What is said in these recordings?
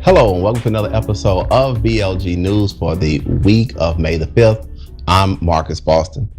Hello and welcome to another episode of BLG News for the week of May the 5th. I'm Marcus Boston.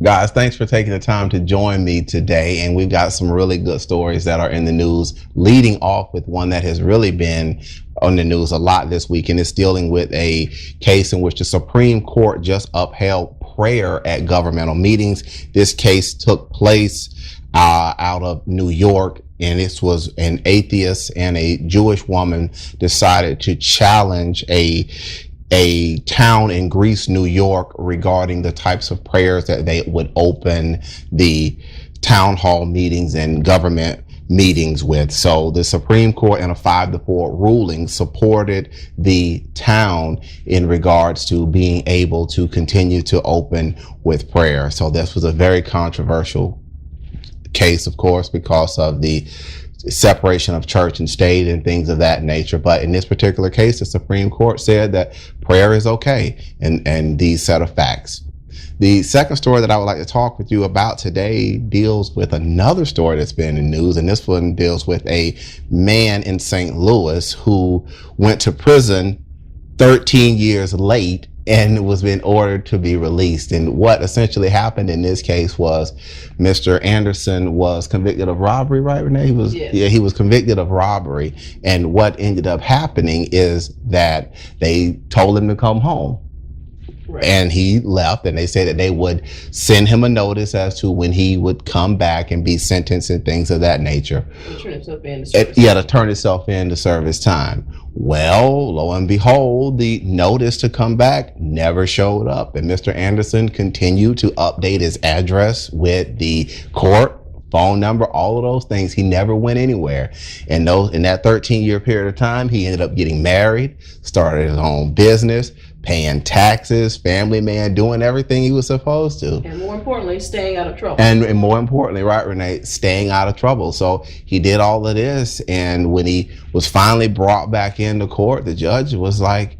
Guys, thanks for taking the time to join me today. And we've got some really good stories that are in the news, leading off with one that has really been on the news a lot this week. And it's dealing with a case in which the Supreme Court just upheld prayer at governmental meetings. This case took place out of New York. And this was an atheist and a Jewish woman decided to challenge a town in Greece, New York, regarding the types of prayers that they would open the town hall meetings and government meetings with. So the Supreme Court in a 5-4 ruling supported the town in regards to being able to continue to open with prayer. So this was a very controversial case, of course, because of the separation of church and state and things of that nature. But in this particular case, the Supreme Court said that prayer is okay and these set of facts. The second story that I would like to talk with you about today deals with another story that's been in the news, and this one deals with a man in St. Louis who went to prison 13 years late and was being ordered to be released. And what essentially happened in this case was Mr. Anderson was convicted of robbery, right, Renee? He was convicted of robbery. And what ended up happening is that they told him to come home. Right. And he left, and they said that they would send him a notice as to when he would come back and be sentenced and things of that nature. To turn himself in to serve his time. Well, lo and behold, the notice to come back never showed up, and Mr. Anderson continued to update his address with the court, phone number, all of those things. He never went anywhere. And in that 13-year period of time, he ended up getting married, started his own business, paying taxes, family man, doing everything he was supposed to. And more importantly, staying out of trouble. And more importantly, right, Renee, staying out of trouble. So he did all of this. And when he was finally brought back into court, the judge was like,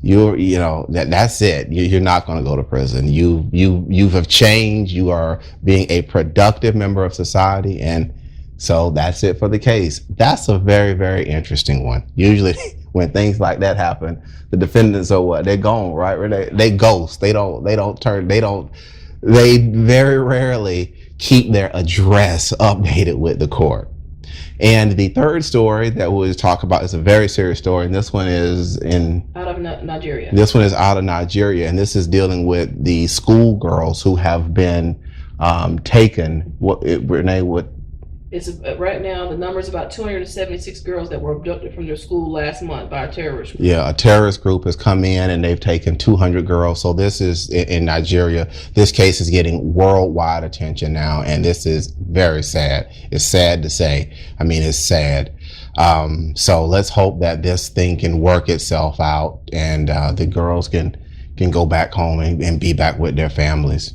that's it. You're not going to go to prison. You have changed. You are being a productive member of society. And so that's it for the case. That's a very, very interesting one. Usually when things like that happen, the defendants are what? They're gone, right? They ghost. They very rarely keep their address updated with the court. And the third story that we'll talk about is a very serious story, and this one is out of Nigeria. This one is out of Nigeria, and this is dealing with the schoolgirls who have been taken. It's right now, the number is about 276 girls that were abducted from their school last month by a terrorist group. Yeah, a terrorist group has come in and they've taken 200 girls. So this is in Nigeria. This case is getting worldwide attention now, and this is very sad. It's sad to say. I mean, it's sad. So let's hope that this thing can work itself out and the girls can go back home and be back with their families.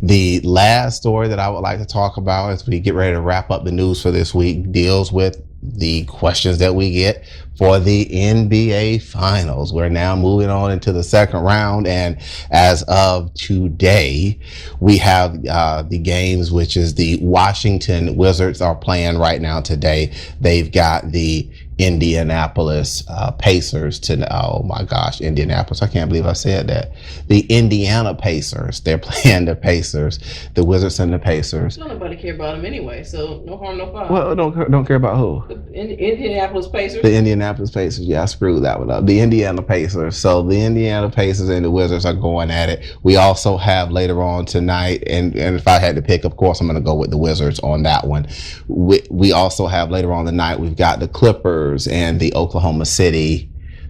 The last story that I would like to talk about as we get ready to wrap up the news for this week deals with the questions that we get for the NBA Finals. We're now moving on into the second round, and as of today, we have the games, which is the Washington Wizards are playing right now today. They've got the Indianapolis Pacers oh my gosh, Indianapolis. I can't believe I said that. The Indiana Pacers. They're playing the Pacers, the Wizards and the Pacers. Don't nobody care about them anyway, so no harm, no foul. Well, don't care about who? The Indianapolis Pacers. The Indianapolis Pacers. Yeah, I screwed that one up. The Indiana Pacers. So the Indiana Pacers and the Wizards are going at it. We also have later on tonight, and if I had to pick, of course, I'm going to go with the Wizards on that one. We also have later on the night, we've got the Clippers and the Oklahoma City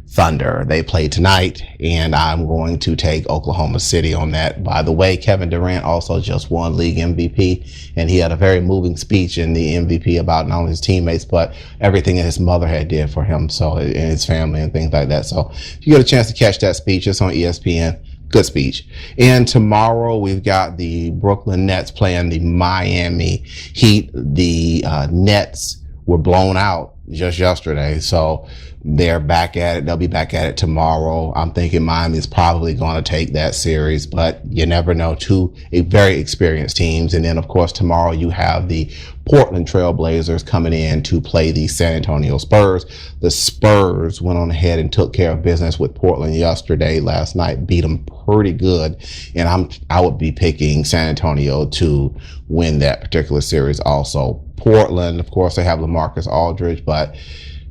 Thunder. They play tonight, and I'm going to take Oklahoma City on that. By the way, Kevin Durant also just won league MVP, and he had a very moving speech in the MVP about not only his teammates, but everything that his mother had did for him, so and his family and things like that. So if you get a chance to catch that speech, it's on ESPN. Good speech. And tomorrow we've got the Brooklyn Nets playing the Miami Heat. The Nets were blown out just yesterday. So they're back at it. They'll be back at it tomorrow. I'm thinking Miami is probably going to take that series, but you never know. Two very experienced teams. And then, of course, tomorrow you have the Portland Trail Blazers coming in to play the San Antonio Spurs. The Spurs went on ahead and took care of business with Portland last night, beat them pretty good. And I would be picking San Antonio to win that particular series also. Portland, of course, they have LaMarcus Aldridge, but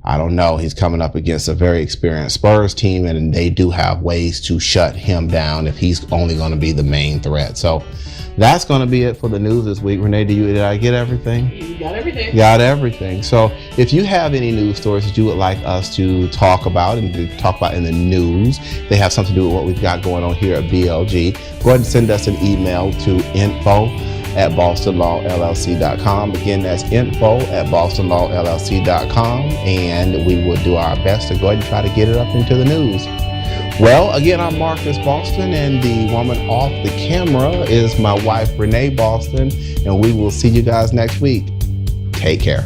I don't know. He's coming up against a very experienced Spurs team, and they do have ways to shut him down if he's only going to be the main threat. So that's going to be it for the news this week. Renee, did I get everything? You got everything. Got everything. So if you have any news stories that you would like us to talk about and to talk about in the news, they have something to do with what we've got going on here at BLG, go ahead and send us an email to info@bostonlawllc.com. Again, that's info@bostonlawllc.com, and we will do our best to go ahead and try to get it up into the news. Well, again, I'm Marcus Boston, and the woman off the camera is my wife, Renee Boston, and we will see you guys next week. Take care.